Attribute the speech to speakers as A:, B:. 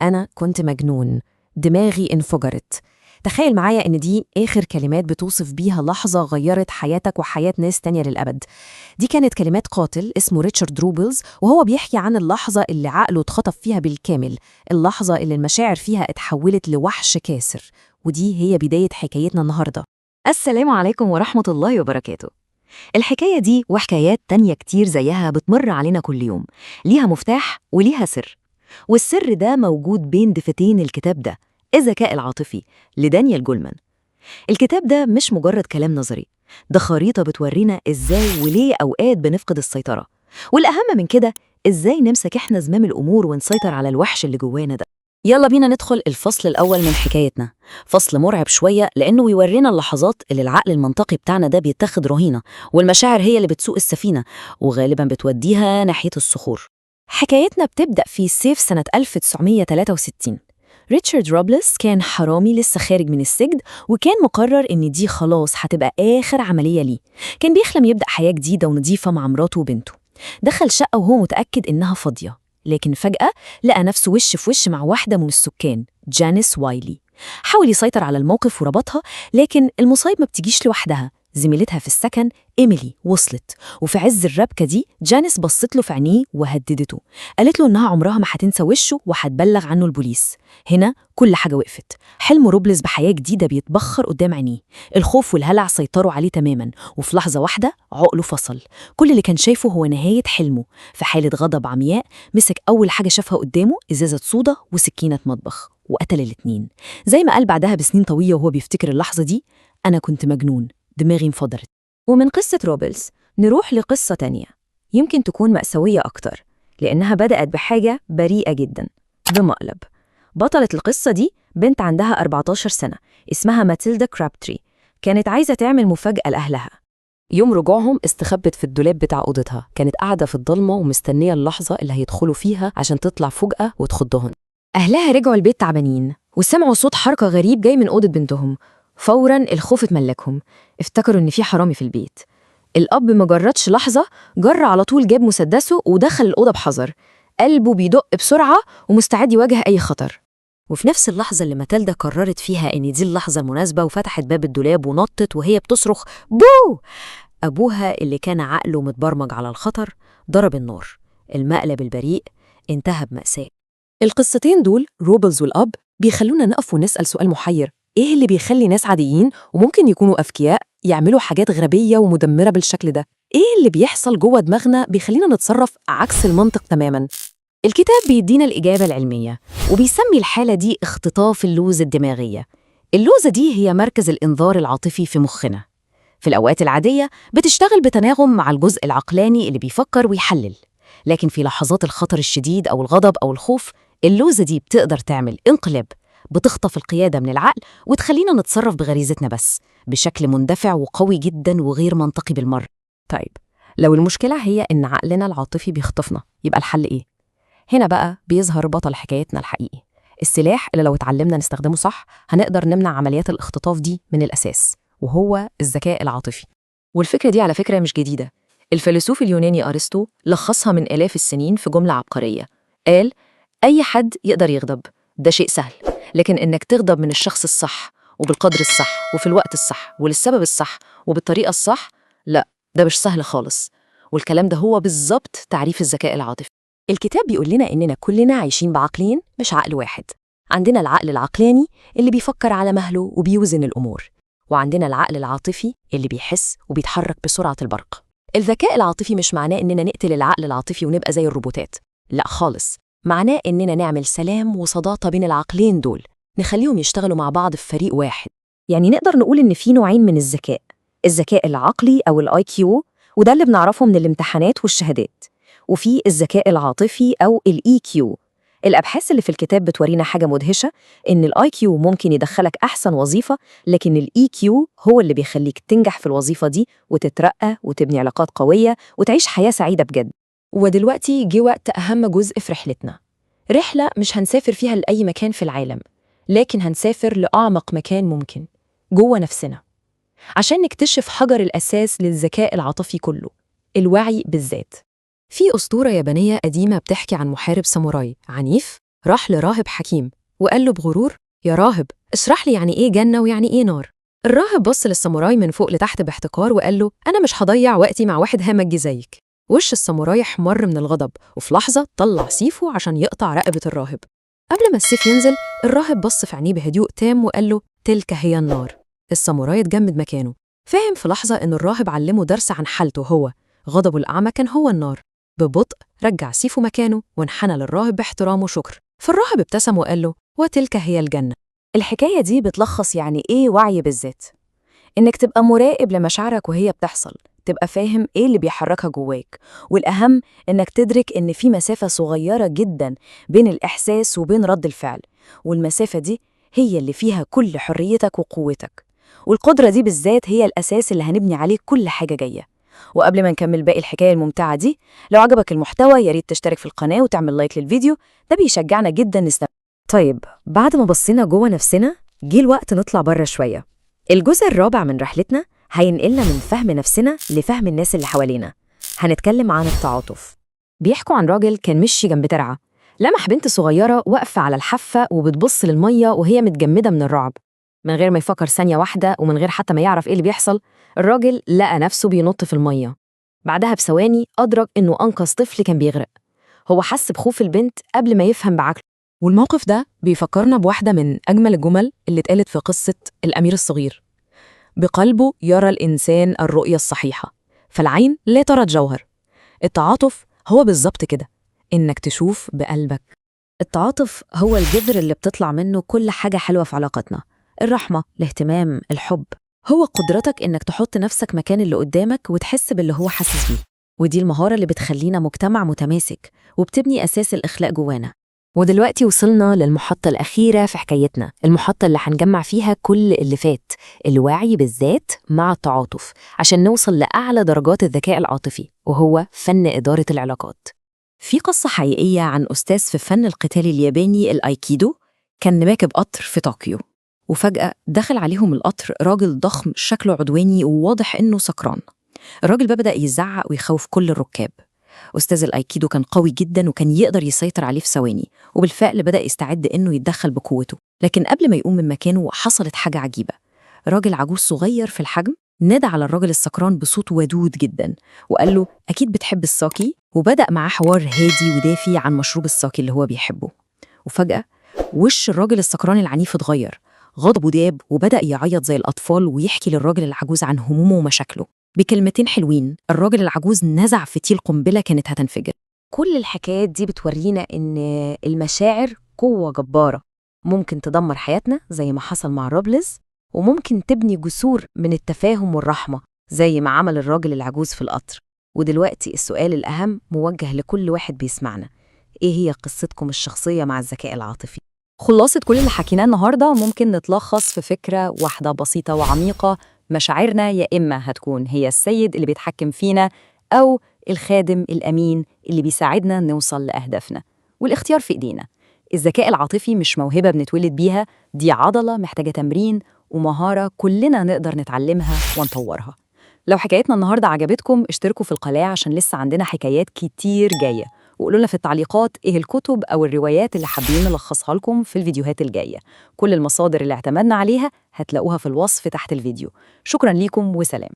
A: أنا كنت مجنون، دماغي انفجرت. تخيل معايا إن دي آخر كلمات بتوصف بيها لحظة غيرت حياتك وحياة ناس تانية للأبد. دي كانت كلمات قاتل اسمه ريتشارد روبلز، وهو بيحكي عن اللحظة اللي عقله اتخطف فيها بالكامل، اللحظة اللي المشاعر فيها اتحولت لوحش كاسر. ودي هي بداية حكايتنا النهاردة.
B: السلام عليكم ورحمة الله وبركاته. الحكاية دي وحكايات تانية كتير زيها بتمر علينا كل يوم، ليها مفتاح وليها سر. والسر ده موجود بين دفتين الكتاب ده، الذكاء العاطفي، لدانيال جولمان. الكتاب ده مش مجرد كلام نظري، ده خريطة بتورينا إزاي وليه أوقات بنفقد السيطرة، والأهم من كده إزاي نمسك إحنا زمام الأمور ونسيطر على الوحش اللي جوانا ده. يلا بينا ندخل الفصل الأول من حكايتنا، فصل مرعب شوية لأنه يورينا اللحظات اللي العقل المنطقي بتاعنا ده بيتخذ رهينة، والمشاعر هي اللي بتسوق السفينة وغالباً بتوديها ناحية الصخور.
A: حكايتنا بتبدأ في صيف سنة 1963. ريتشارد روبلز كان حرامي لسه خارج من السجن، وكان مقرر إن دي خلاص هتبقى آخر عملية ليه. كان بيحلم يبدأ حياة جديدة ونظيفة مع مراته وبنته. دخل شقة وهو متأكد إنها فاضية، لكن فجأة لقى نفسه وش في وش مع واحدة من السكان، جانيس وايلي. حاول يسيطر على الموقف وربطها، لكن المصايب ما بتجيش لوحدها. زميلتها في السكن إيميلي وصلت، وفي عز الربكة دي جانيس بصت له في عينيه وهددته. قالت له إنها عمرها ما هتنسى وشه وهتبلغ عنه البوليس. هنا كل حاجة وقفت. حلم روبلز بحياة جديدة بيتبخر قدام عينيه. الخوف والهلع سيطروا عليه تماما، وفي لحظة واحدة عقله فصل. كل اللي كان شايفه هو نهاية حلمه. في حالة غضب عمياء مسك أول حاجة شافها قدامه إزازة صودا وسكينة مطبخ، وقتل الاتنين. زي ما قال بعدها بسنين طويلة وهو بيفتكر اللحظة دي: أنا كنت مجنون، دماغي انفجرت.
B: ومن قصة روبلز نروح لقصة تانية، يمكن تكون مأساوية أكتر، لأنها بدأت بحاجة بريئة جدا، بمقلب. بطلة القصة دي بنت عندها 14 سنة، اسمها ماتيلدا كرابتري. كانت عايزة تعمل مفاجأة لأهلها.
A: يوم رجوعهم استخبت في الدولاب بتاع أوضتها، كانت قاعدة في الضلمة ومستنية اللحظة اللي هيدخلوا فيها عشان تطلع فجأة وتخضهم.
B: أهلها رجعوا البيت تعبانين وسمعوا صوت حركة غريب جاي من أوضة بنتهم. فوراً الخوف اتملكهم، افتكروا إن في حرامي في البيت. الأب مجردش لحظة، جر على طول جاب مسدسه ودخل الأوضة بحذر، قلبه بيدق بسرعة ومستعد يواجه أي خطر.
A: وفي نفس اللحظة اللي ماتيلدا قررت فيها إن دي اللحظة المناسبة وفتحت باب الدولاب ونطت وهي بتصرخ بو، أبوها اللي كان عقله متبرمج على الخطر ضرب النار. المقلب البريء انتهى بمأساة. القصتين دول، روبلز والأب، بيخلونا نقف ونسأل سؤال محير: إيه اللي بيخلي ناس عاديين وممكن يكونوا أذكياء يعملوا حاجات غبية ومدمرة بالشكل ده؟ إيه اللي بيحصل جوه دماغنا بيخلينا نتصرف عكس المنطق تماماً؟ الكتاب بيدينا الإجابة العلمية، وبيسمي الحالة دي اختطاف اللوزة الدماغية. اللوزة دي هي مركز الإنذار العاطفي في مخنا. في الأوقات العادية بتشتغل بتناغم مع الجزء العقلاني اللي بيفكر ويحلل، لكن في لحظات الخطر الشديد أو الغضب أو الخوف، اللوزة دي بتقدر تعمل انقلاب، بتخطف القيادة من العقل وتخلينا نتصرف بغريزتنا بس، بشكل مندفع وقوي جدا وغير منطقي بالمرة. طيب، لو المشكلة هي إن عقلنا العاطفي بيخطفنا، يبقى الحل إيه؟ هنا بقى بيظهر بطل حكايتنا الحقيقي، السلاح اللي لو اتعلمنا نستخدمه صح هنقدر نمنع عمليات الاختطاف دي من الأساس، وهو الذكاء العاطفي. والفكرة دي على فكرة مش جديدة. الفيلسوف اليوناني أرسطو لخصها من آلاف السنين في جملة عبقرية. قال: أي حد يقدر يغضب، ده شيء سهل، لكن إنك تغضب من الشخص الصح وبالقدر الصح وفي الوقت الصح وللسبب الصح وبالطريقة الصح، لا، ده مش سهل خالص. والكلام ده هو بالظبط تعريف الذكاء العاطفي. الكتاب بيقول لنا إننا كلنا عايشين بعقلين مش عقل واحد. عندنا العقل العقلاني اللي بيفكر على مهله وبيوزن الأمور، وعندنا العقل العاطفي اللي بيحس وبيتحرك بسرعة البرق. الذكاء العاطفي مش معناه إننا نقتل العقل العاطفي ونبقى زي الروبوتات، لا خالص. معناه إننا نعمل سلام وصداقة بين العقلين دول، نخليهم يشتغلوا مع بعض في فريق واحد.
B: يعني نقدر نقول إن في نوعين من الذكاء: الذكاء العقلي أو الآي كيو، وده اللي بنعرفه من الامتحانات والشهادات، وفي الذكاء العاطفي أو الإي كيو. الأبحاث اللي في الكتاب بتورينا حاجة مدهشة، إن الآي كيو ممكن يدخلك أحسن وظيفة، لكن الإي كيو هو اللي بيخليك تنجح في الوظيفة دي وتترقى وتبني علاقات قوية وتعيش حياة سعيدة بجد. ودلوقتي جه وقت أهم جزء في رحلتنا. رحلة مش هنسافر فيها لأي مكان في العالم، لكن هنسافر لأعمق مكان ممكن، جوه نفسنا، عشان نكتشف حجر الأساس للذكاء العاطفي كله، الوعي بالذات.
A: في أسطورة يابانية قديمة بتحكي عن محارب ساموراي عنيف راح لراهب حكيم وقال له بغرور: يا راهب، اشرح لي يعني إيه جنة ويعني إيه نار. الراهب بص للساموراي من فوق لتحت باحتقار وقال له: أنا مش هضيع وقتي مع واحد همجي زيك. وش الساموراي احمر من الغضب، وفي لحظة طلع سيفه عشان يقطع رقبة الراهب. قبل ما السيف ينزل، الراهب بص في عينيه بهدوء تام وقال له: تلك هي النار. الساموراي اتجمد مكانه، فاهم في لحظة إن الراهب علمه درس عن حالته هو. غضبه الأعمى كان هو النار. ببطء رجع سيفه مكانه وانحنى للراهب باحترام وشكر، فالراهب ابتسم وقال له: وتلك هي الجنة.
B: الحكاية دي بتلخص يعني إيه وعي بالذات. إنك تبقى مراقب لمشاعرك وهي بتحصل، تبقى فاهم إيه اللي بيحركها جواك، والأهم إنك تدرك إن في مسافة صغيرة جداً بين الإحساس وبين رد الفعل، والمسافة دي هي اللي فيها كل حريتك وقوتك، والقدرة دي بالذات هي الأساس اللي هنبني عليه كل حاجة جاية. وقبل ما نكمل باقي الحكاية الممتعة دي، لو عجبك المحتوى ياريت تشترك في القناة وتعمل لايك للفيديو، ده بيشجعنا جداً نستمر. طيب، بعد ما بصينا جوه نفسنا، جه الوقت نطلع بره شوية. الجزء الرابع من رحلتنا هينقلنا من فهم نفسنا لفهم الناس اللي حوالينا. هنتكلم عن التعاطف. بيحكوا عن راجل كان مشي جنب ترعة، لمح بنت صغيرة واقفة على الحافة وبتبص للمية وهي متجمدة من الرعب. من غير ما يفكر ثانية واحدة ومن غير حتى ما يعرف إيه اللي بيحصل، الراجل لقى نفسه بينط في المية. بعدها بثواني أدرك إنه أنقذ طفل كان بيغرق. هو حس بخوف البنت قبل ما يفهم بعقله. والموقف ده بيفكرنا بواحدة من أجمل الجمل اللي اتقالت في قصة الأمير الصغير: بقلبه يرى الإنسان الرؤية الصحيحة، فالعين لا ترى الجوهر. التعاطف هو بالظبط كده، إنك تشوف بقلبك. التعاطف هو الجذر اللي بتطلع منه كل حاجة حلوة في علاقتنا: الرحمة، الاهتمام، الحب. هو قدرتك إنك تحط نفسك مكان اللي قدامك وتحس باللي هو حاسس بيه. ودي المهارة اللي بتخلينا مجتمع متماسك وبتبني أساس الإخلاق جوانا. ودلوقتي وصلنا للمحطة الأخيرة في حكايتنا، المحطة اللي هنجمع فيها كل اللي فات: الوعي بالذات مع التعاطف، عشان نوصل لأعلى درجات الذكاء العاطفي، وهو فن إدارة العلاقات. في قصة حقيقية عن أستاذ في فن القتال الياباني الأيكيدو، كان راكب قطر في طوكيو، وفجأة دخل عليهم القطر راجل ضخم شكله عدواني وواضح إنه سكران. الراجل بدأ يزعق ويخوف كل الركاب. أستاذ الأيكيدو كان قوي جدا وكان يقدر يسيطر عليه في ثواني، وبالفعل بدأ يستعد إنه يتدخل بقوته. لكن قبل ما يقوم من مكانه حصلت حاجة عجيبة. راجل عجوز صغير في الحجم نادى على الراجل السكران بصوت ودود جدا وقال له: أكيد بتحب الساكي. وبدأ معاه حوار هادي ودافي عن مشروب الساكي اللي هو بيحبه. وفجأة وش الراجل السكران العنيف اتغير، غضبه داب وبدأ يعيط زي الأطفال ويحكي للراجل العجوز عن همومه ومشاكله. بكلمتين حلوين الراجل العجوز نزع فتيل قنبلة كانت هتنفجر. كل الحكايات دي بتورينا إن المشاعر قوة جبارة، ممكن تدمر حياتنا زي ما حصل مع روبلز، وممكن تبني جسور من التفاهم والرحمة زي ما عمل الراجل العجوز في القطر. ودلوقتي السؤال الأهم موجه لكل واحد بيسمعنا: إيه هي قصتكم الشخصية مع الذكاء العاطفي؟ خلاصة كل اللي حكيناه النهاردة ممكن نتلخص في فكرة واحدة بسيطة وعميقة: مشاعرنا يا إما هتكون هي السيد اللي بيتحكم فينا، أو الخادم الأمين اللي بيساعدنا نوصل لأهدافنا، والاختيار في إيدينا. الذكاء العاطفي مش موهبة بنتولد بيها، دي عضلة محتاجة تمرين ومهارة كلنا نقدر نتعلمها ونطورها. لو حكايتنا النهاردة عجبتكم اشتركوا في القناة عشان لسه عندنا حكايات كتير جاية، وقولوا لنا في التعليقات ايه الكتب أو الروايات اللي حابين نلخصها لكم في الفيديوهات الجاية. كل المصادر اللي اعتمدنا عليها هتلاقوها في الوصف تحت الفيديو. شكرا ليكم وسلام.